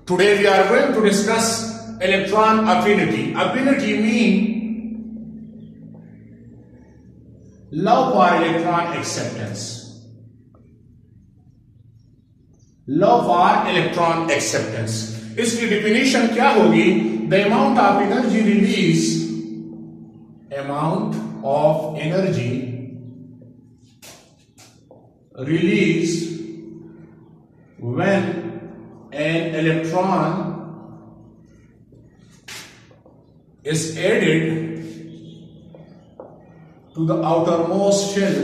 Today we are going to discuss electron affinity. Affinity mean love for electron acceptance. Love for electron acceptance. इसकी definition क्या होगी? The amount of energy released, amount of energy released when an electron is added to the outermost shell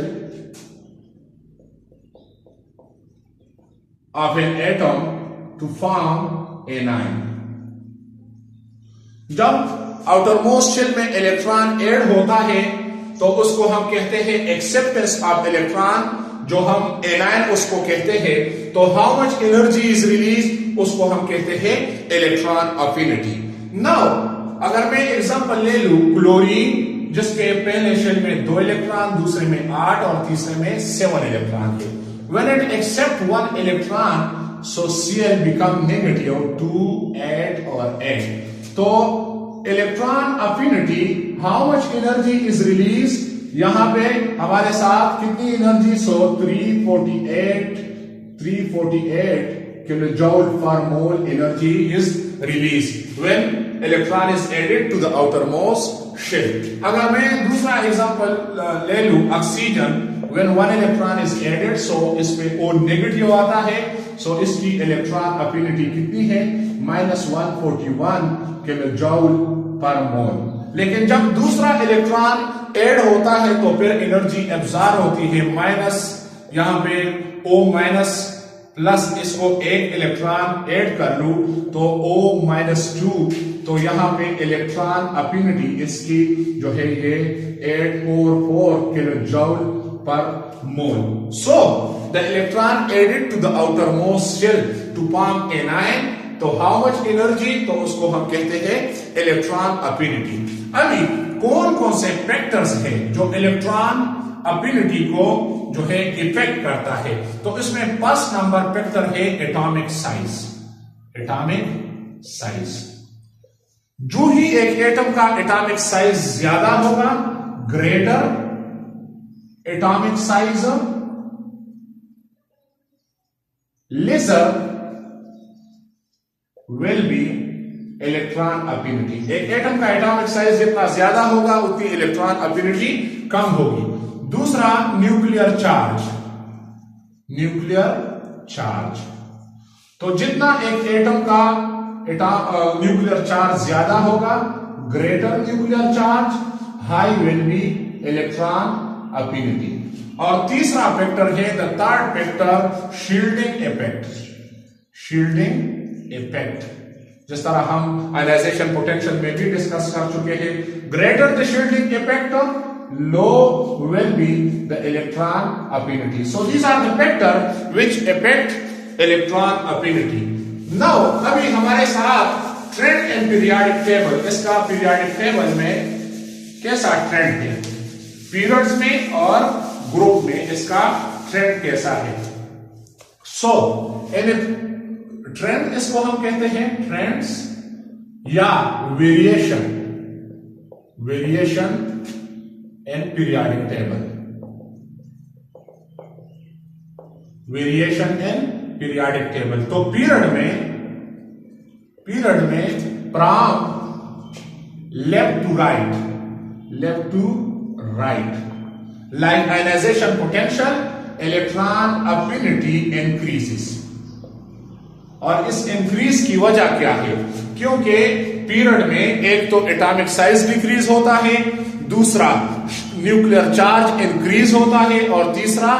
of an atom to form anion. जब outermost shell में electron add होता है तो उसको हम कहते हैं एक्सेप्टेंस ऑफ इलेक्ट्रॉन, जो हम एनायन उसको कहते हैं. तो how much energy is release उसको हम कहते हैं इलेक्ट्रॉन अफिनिटी. नाउ अगर मैं एग्जांपल ले लूं क्लोरीन, जिसके पहले शेल में 2 इलेक्ट्रॉन, दूसरे में 8 और तीसरे में 7 इलेक्ट्रॉन है. When it accept 1 electron, so Cl become negative 2, 8 और 8. तो electron affinity, how much energy is release, यहां पे हमारे साथ कितनी energy, so 348 kilo joule per mole energy is release when electron is added to the outermost shell. अगर मैं दूसरा एग्जांपल ले लूं oxygen, when 1 electron is added, so इसमें O नेगेटिव आता है, सो इसकी इलेक्ट्रॉन अफिनिटी कितनी है, -141 किलो जूल पर मोल. लेकिन जब दूसरा इलेक्ट्रॉन ऐड होता है तो फिर एनर्जी एब्जॉर्ब होती है माइनस, यहां पे O माइनस प्लस, इसको एक इलेक्ट्रॉन ऐड कर लूं तो O-2, तो यहां पे इलेक्ट्रॉन अफिनिटी इसकी जो है ये 844 kilo joule per mole. So the electron added to the outermost shell to form anion. तो हाउ मच एनर्जी, तो उसको हम कहते हैं इलेक्ट्रॉन अफिनिटी. अभी कौन कौन से फैक्टर्स हैं जो इलेक्ट्रॉन अफिनिटी को जो है इफेक्ट करता है? तो इसमें फर्स्ट नंबर फैक्टर है एटॉमिक साइज. एटॉमिक साइज, जो ही एक एटम का एटॉमिक साइज ज्यादा होगा, greater atomic size, lesser will be electron affinity. एक एटम का एटॉमिक साइज जितना ज्यादा होगा उतनी इलेक्ट्रॉन अफिनिटी कम होगी. दूसरा न्यूक्लियर चार्ज. न्यूक्लियर चार्ज, तो जितना एक एटम का न्यूक्लियर चार्ज ज्यादा होगा, greater nuclear charge, high will be electron affinity. और तीसरा फैक्टर है the third factor, shielding effect. Shielding effect, जिस तरह हम आयनाइजेशन पोटेंशियल में भी डिस्कस कर चुके हैं. Greater the shielding effect, low will be the electron affinity. So these are the factor which effect electron affinity. Now अभी हमारे साथ ट्रेंड एंड पीरियोडिक टेबल, इसका पीरियोडिक टेबल में कैसा ट्रेंड है, पीरियड्स में और ग्रुप में इसका ट्रेंड कैसा है. सो ट्रेंड इसको हम कहते हैं ट्रेंड्स या variation. Variation in periodic table. Variation in periodic table. तो पीरियड में from left to right, left to right, like ionization potential, electron affinity increases. और इस इंक्रीज की वजह क्या है? क्योंकि पीरियड में एक तो एटॉमिक साइज डिक्रीज होता है, दूसरा न्यूक्लियर चार्ज इंक्रीज होता है, और तीसरा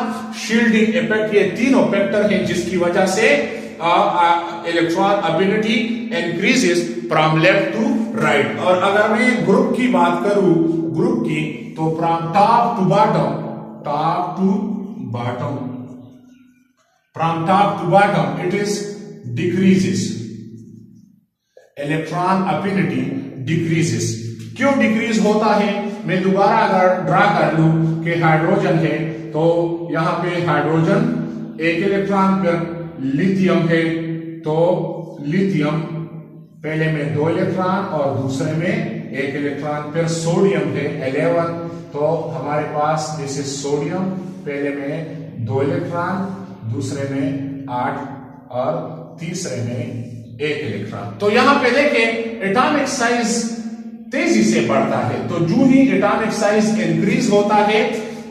शील्डिंग इफेक्ट. ये तीनों फैक्टर हैं जिसकी वजह से electron affinity increases from left to right. और अगर मैं ग्रुप की बात करूं, ग्रुप की, तो from top to bottom, top to bottom, from top to bottom it is decreases. Electron affinity decreases. क्यों डिक्रीज होता है? मैं दोबारा अगर ड्रा कर लूं कि हाइड्रोजन है, तो यहां पे हाइड्रोजन एक इलेक्ट्रॉन, पर लिथियम है तो लिथियम पहले में 2 इलेक्ट्रॉन और दूसरे में 1 इलेक्ट्रॉन। फिर सोडियम है 11, तो हमारे पास दिस इज सोडियम, पहले में 2 इलेक्ट्रॉन, दूसरे में 8 और तीसरे में 1 इलेक्ट्रॉन। तो यहां पे देखें एटॉमिक साइज तेजी से बढ़ता है, तो जो ही एटॉमिक साइज इंक्रीज होता है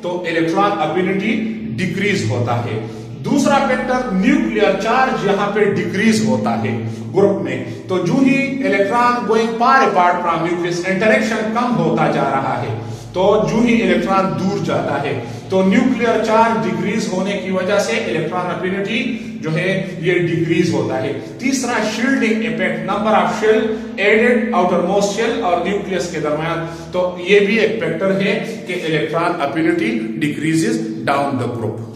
तो इलेक्ट्रॉन अफिनिटी डिक्रीज होता है। दूसरा फैक्टर न्यूक्लियर चार्ज यहां पे डिक्रीज होता है ग्रुप में, तो जो ही electron going far apart from nucleus interaction कम होता जा रहा है, तो जो ही इलेक्ट्रॉन दूर जाता है तो न्यूक्लियर चार्ज डिक्रीज होने की वजह से इलेक्ट्रॉन अफिनिटी जो है ये डिक्रीज होता है। तीसरा shielding effect, number of shell added outermost shell और न्यूक्लियस के दरमियान, तो ये भी एक फैक्टर है कि electron affinity decreases down the group.